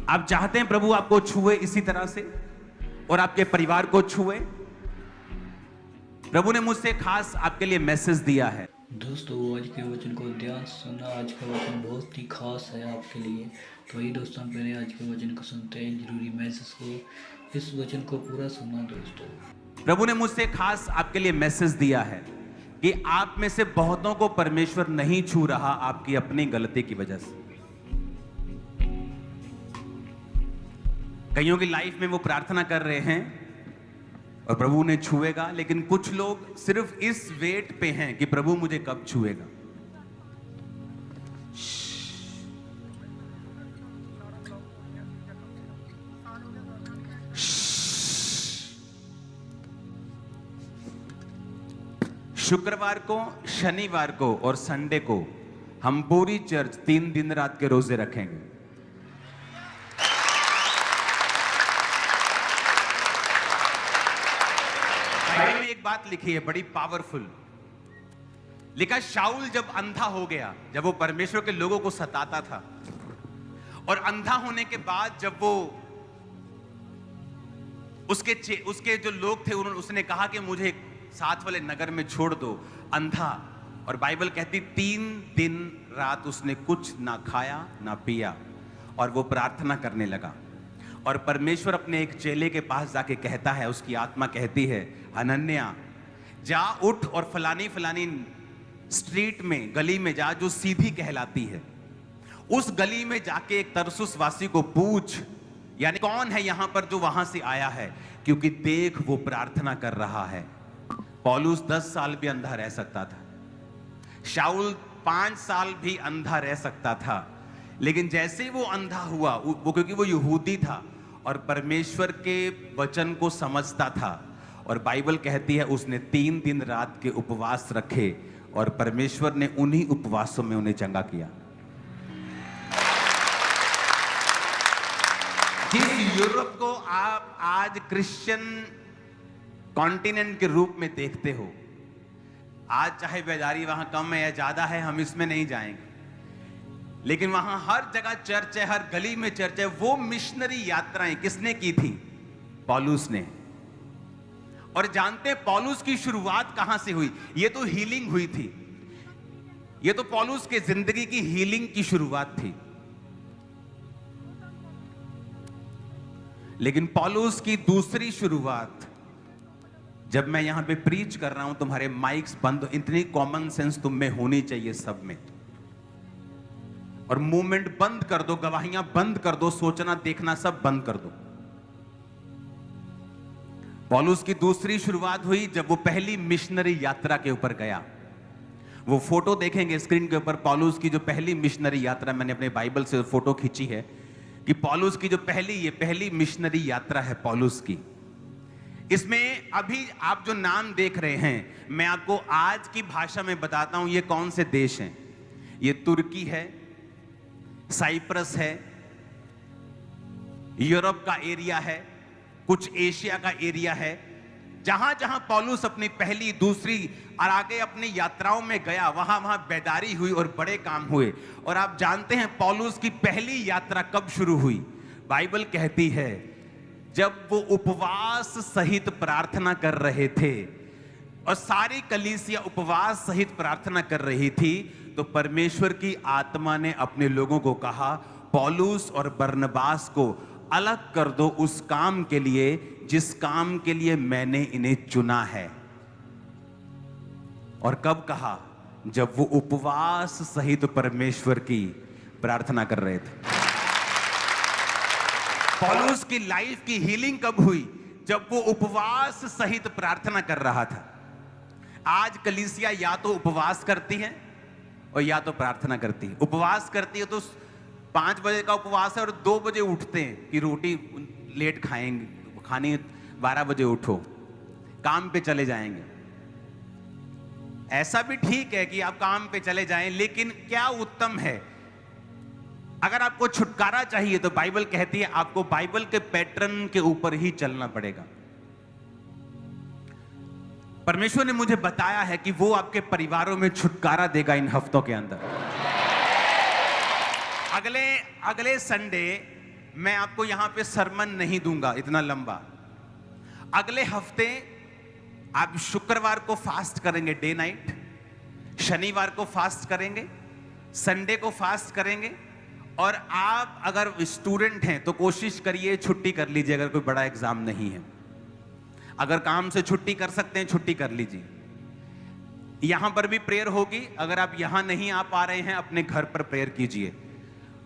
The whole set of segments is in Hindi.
आप चाहते हैं प्रभु आपको छुए इसी तरह से और आपके परिवार को छुए। प्रभु ने मुझसे खास आपके लिए मैसेज दिया है। दोस्तों आज के वचन को ध्यान से सुनना। आज का वचन बहुत ही खास है आपके लिए। तो ये दोस्तों पहले आज के वचन को सुनते हैं, जरूरी मैसेज को, इस वचन को पूरा सुनना दोस्तों। प्रभु ने मुझसे खास आपके लिए मैसेज दिया है कि आप में से बहुतों को परमेश्वर नहीं छू रहा आपकी अपनी गलती की वजह से। कईयों की लाइफ में वो प्रार्थना कर रहे हैं और प्रभु ने छुएगा, लेकिन कुछ लोग सिर्फ इस वेट पे हैं कि प्रभु मुझे कब छुएगा। शुक्रवार को, शनिवार को और संडे को हम पूरी चर्च 3 दिन रात के रोजे रखेंगे। बाइबल में एक बात लिखी है बड़ी पावरफुल। लिखा शाऊल जब अंधा हो गया, जब वो परमेश्वर के लोगों को सताता था, और अंधा होने के बाद जब वो उसके जो लोग थे उसने कहा कि मुझे साथ वाले नगर में छोड़ दो, अंधा। और बाइबल कहती 3 दिन रात उसने कुछ ना खाया ना पिया और वो प्रार्थना करने लगा। और परमेश्वर अपने एक चेले के पास जाके कहता है, उसकी आत्मा कहती है, हनन्या जा, उठ और फलानी फलानी स्ट्रीट में, गली में जा जो सीधी कहलाती है, उस गली में जाके एक तरसुस वासी को पूछ, यानी कौन है यहां पर जो वहां से आया है, क्योंकि देख वो प्रार्थना कर रहा है। पौलुस 10 साल भी अंधा रह सकता था, शाऊल 5 साल भी अंधा रह सकता था, लेकिन जैसे वो अंधा हुआ, वो क्योंकि वो यहूदी था और परमेश्वर के वचन को समझता था, और बाइबल कहती है उसने 3 दिन रात के उपवास रखे और परमेश्वर ने उन्हीं उपवासों में उन्हें चंगा किया। जिस यूरोप को आप आज क्रिश्चियन कॉन्टिनेंट के रूप में देखते हो, आज चाहे बेदारी वहां कम है या ज्यादा है, हम इसमें नहीं जाएंगे, लेकिन वहां हर जगह चर्च है, हर गली में चर्च है। वो मिशनरी यात्राएं किसने की थी? पौलुस ने। और जानते हैं पौलुस की शुरुआत कहां से हुई? ये तो हीलिंग हुई थी, ये तो पौलुस के जिंदगी की हीलिंग की शुरुआत थी। लेकिन पौलुस की दूसरी शुरुआत, जब मैं यहां पे प्रीच कर रहा हूं, तुम्हारे माइक्स बंद, इतनी कॉमन सेंस तुम में होनी चाहिए सब में, और मूवमेंट बंद कर दो, गवाहियां बंद कर दो, सोचना देखना सब बंद कर दो। पौलुस की दूसरी शुरुआत हुई जब वो पहली मिशनरी यात्रा के ऊपर गया। वो फोटो देखेंगे स्क्रीन के ऊपर, पौलुस की जो पहली मिशनरी यात्रा, मैंने अपने बाइबल से फोटो खींची है कि पौलुस की जो पहली मिशनरी यात्रा है पौलुस की। इसमें अभी आप जो नाम देख रहे हैं, मैं आपको आज की भाषा में बताता हूं ये कौन से देश हैं। ये तुर्की है, साइप्रस है, यूरोप का एरिया है, कुछ एशिया का एरिया है। जहां जहां पौलुस अपनी पहली, दूसरी और आगे अपनी यात्राओं में गया, वहां वहां बेदारी हुई और बड़े काम हुए। और आप जानते हैं पौलुस की पहली यात्रा कब शुरू हुई? बाइबल कहती है जब वो उपवास सहित प्रार्थना कर रहे थे, और सारी कलीसिया उपवास सहित प्रार्थना कर रही थी, तो परमेश्वर की आत्मा ने अपने लोगों को कहा, पौलुस और बरनबास को अलग कर दो उस काम के लिए जिस काम के लिए मैंने इन्हें चुना है। और कब कहा? जब वो उपवास सहित परमेश्वर की प्रार्थना कर रहे थे। पौलुस की लाइफ की हीलिंग कब हुई? जब वो उपवास सहित प्रार्थना कर रहा था। आज कलीसिया या तो उपवास करती है और या तो प्रार्थना करती है। उपवास करती है तो 5 बजे का उपवास है और 2 बजे उठते हैं कि रोटी लेट खाएंगे, खानी 12 बजे उठो, काम पे चले जाएंगे। ऐसा भी ठीक है कि आप काम पे चले जाएं, लेकिन क्या उत्तम है? अगर आपको छुटकारा चाहिए तो बाइबल कहती है आपको बाइबल के पैटर्न के ऊपर ही चलना पड़ेगा। परमेश्वर ने मुझे बताया है कि वो आपके परिवारों में छुटकारा देगा इन हफ्तों के अंदर। अगले संडे मैं आपको यहां पे सरमन नहीं दूंगा इतना लंबा। अगले हफ्ते आप शुक्रवार को फास्ट करेंगे डे नाइट, शनिवार को फास्ट करेंगे, संडे को फास्ट करेंगे, और आप अगर स्टूडेंट हैं तो कोशिश करिए छुट्टी कर लीजिए अगर कोई बड़ा एग्जाम नहीं है। अगर काम से छुट्टी कर सकते हैं छुट्टी कर लीजिए। यहां पर भी प्रेयर होगी, अगर आप यहां नहीं आ पा रहे हैं अपने घर पर प्रेयर कीजिए,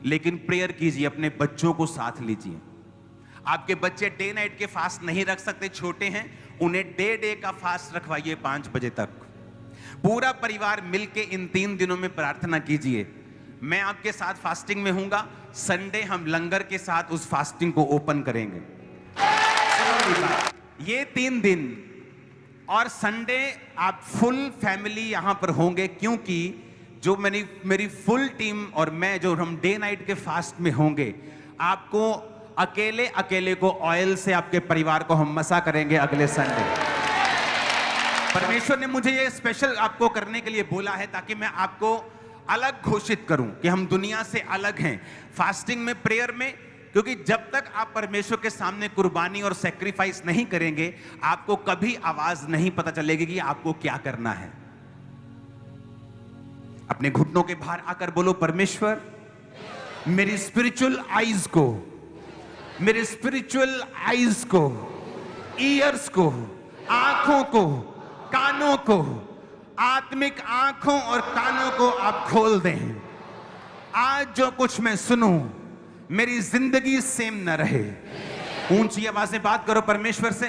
लेकिन प्रेयर कीजिए, अपने बच्चों को साथ लीजिए। आपके बच्चे डे नाइट के फास्ट नहीं रख सकते, छोटे हैं, उन्हें डे का फास्ट रखवाइए 5 बजे तक। पूरा परिवार मिलके इन 3 दिनों में प्रार्थना कीजिए। मैं आपके साथ फास्टिंग में हूंगा। संडे हम लंगर के साथ उस फास्टिंग को ओपन करेंगे। ये 3 दिन और संडे आप फुल फैमिली यहां पर होंगे, क्योंकि जो मेरी फुल टीम और मैं जो हम डे नाइट के फास्ट में होंगे, आपको अकेले को ऑयल से आपके परिवार को हम मसा करेंगे अगले संडे। परमेश्वर ने मुझे ये स्पेशल आपको करने के लिए बोला है ताकि मैं आपको अलग घोषित करूं कि हम दुनिया से अलग हैं फास्टिंग में, प्रेयर में। क्योंकि जब तक आप परमेश्वर के सामने कुर्बानी और सैक्रिफाइस नहीं करेंगे, आपको कभी आवाज नहीं पता चलेगी कि आपको क्या करना है। अपने घुटनों के बाहर आकर बोलो, परमेश्वर मेरी स्पिरिचुअल आईज को, ईयर्स को, आंखों को, कानों को, आत्मिक आंखों और कानों को आप खोल दें। आज जो कुछ मैं सुनूं मेरी जिंदगी सेम न रहे। ऊंची आवाज से बात करो परमेश्वर से।